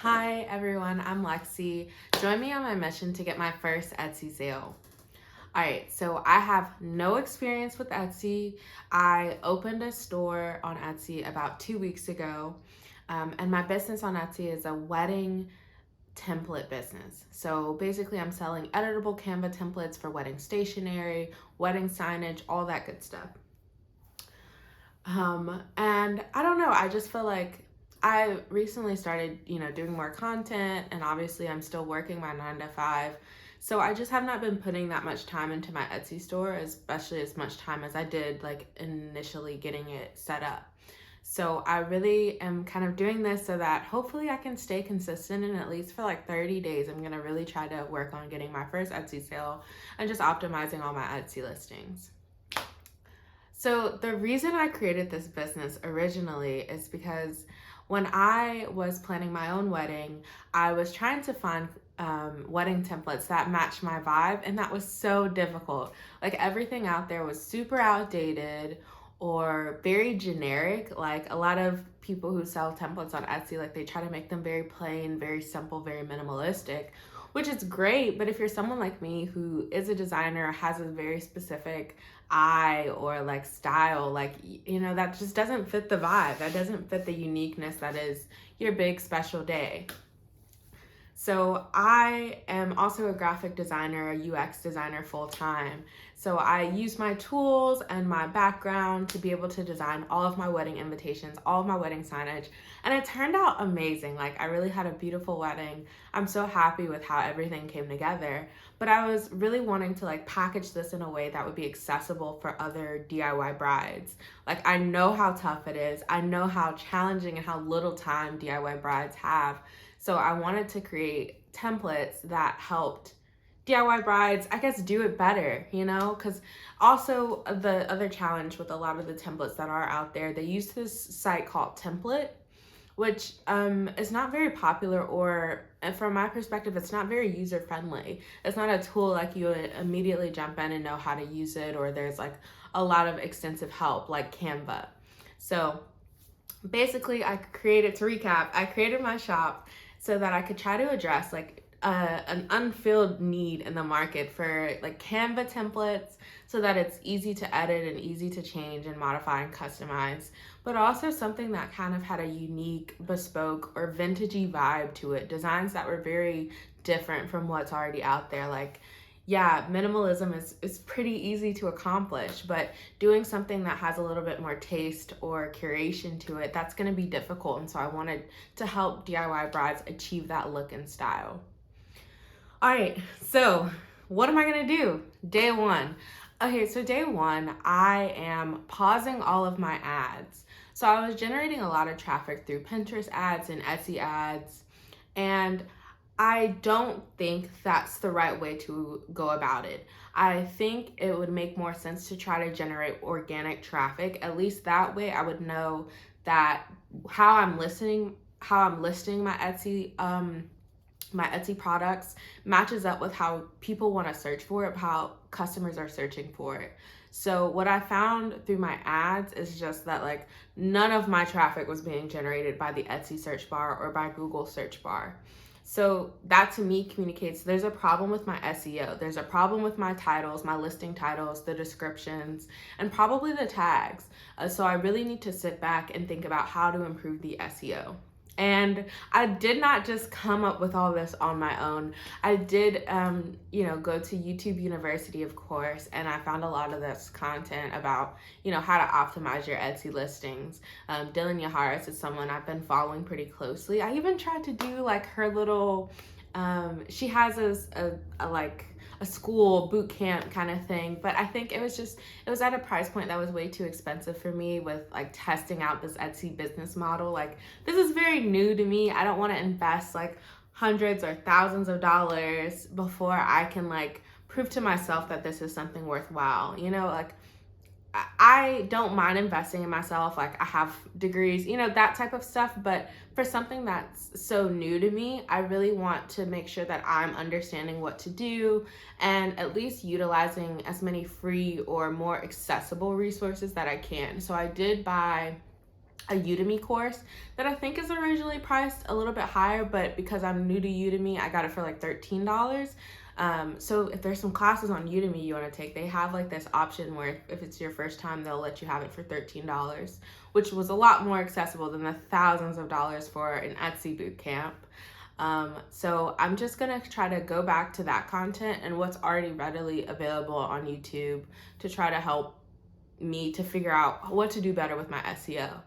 Hi everyone, I'm Lexi. Join me on my mission to get my first Etsy sale. Alright, so I have no experience with Etsy. I opened a store on Etsy about 2 weeks ago, and my business on Etsy is a wedding template business. So basically, I'm selling editable Canva templates for wedding stationery, wedding signage, all that good stuff. And I don't know, I just feel like I recently started, doing more content, and obviously I'm still working my 9 to 5. So I just have not been putting that much time into my Etsy store, especially as much time as I did like initially getting it set up. So I really am kind of doing this so that hopefully I can stay consistent, and at least for like 30 days, I'm going to really try to work on getting my first Etsy sale and just optimizing all my Etsy listings. So the reason I created this business originally is because when I was planning my own wedding, I was trying to find wedding templates that match my vibe, and that was so difficult. Like everything out there was super outdated or very generic. Like a lot of people who sell templates on Etsy, like they try to make them very plain, very simple, very minimalistic, which is great. But if you're someone like me who is a designer, has a very specific eye or like style, like that just doesn't fit the vibe, that doesn't fit the uniqueness that is your big special day. So I am also a graphic designer, a UX designer full time. So I use my tools and my background to be able to design all of my wedding invitations, all of my wedding signage. And it turned out amazing. Like I really had a beautiful wedding. I'm so happy with how everything came together. But I was really wanting to like package this in a way that would be accessible for other DIY brides. Like I know how tough it is. I know how challenging and how little time DIY brides have. So I wanted to create templates that helped DIY brides, I guess, do it better, because also the other challenge with a lot of the templates that are out there, they use this site called Template, which is not very popular, or from my perspective, it's not very user friendly. It's not a tool like you would immediately jump in and know how to use it, or there's like a lot of extensive help like Canva. So basically, to recap, I created my shop so that I could try to address like an unfilled need in the market for like Canva templates, so that it's easy to edit and easy to change and modify and customize, but also something that kind of had a unique, bespoke, or vintagey vibe to it. Designs that were very different from what's already out there. Like, yeah, minimalism is pretty easy to accomplish, but doing something that has a little bit more taste or curation to it, that's going to be difficult. And so I wanted to help DIY brides achieve that look and style. All right, so what am I going to do? Day one. Okay, so day one, I am pausing all of my ads. So I was generating a lot of traffic through Pinterest ads and Etsy ads, and I don't think that's the right way to go about it. I think it would make more sense to try to generate organic traffic. At least that way I would know that how I'm listing my Etsy products matches up with how people want to search for it, how customers are searching for it. So what I found through my ads is just that like none of my traffic was being generated by the Etsy search bar or by Google search bar. So that to me communicates there's a problem with my SEO. There's a problem with my titles, my listing titles, the descriptions, and probably the tags. So I really need to sit back and think about how to improve the SEO. And I did not just come up with all this on my own. I did, go to YouTube University, of course, and I found a lot of this content about, how to optimize your Etsy listings. Dylan Yaharis is someone I've been following pretty closely. I even tried to do like her little, she has a school boot camp kind of thing, but I think it was at a price point that was way too expensive for me with like testing out this Etsy business model. Like this is very new to me. I don't want to invest like hundreds or thousands of dollars before I can like prove to myself that this is something worthwhile. Like I don't mind investing in myself. Like I have degrees, that type of stuff. But for something that's so new to me, I really want to make sure that I'm understanding what to do and at least utilizing as many free or more accessible resources that I can. So I did buy a Udemy course that I think is originally priced a little bit higher, but because I'm new to Udemy, I got it for like $13. So if there's some classes on Udemy you want to take, they have like this option where if it's your first time, they'll let you have it for $13, which was a lot more accessible than the thousands of dollars for an Etsy boot camp. So I'm just gonna try to go back to that content and what's already readily available on YouTube to try to help me to figure out what to do better with my SEO.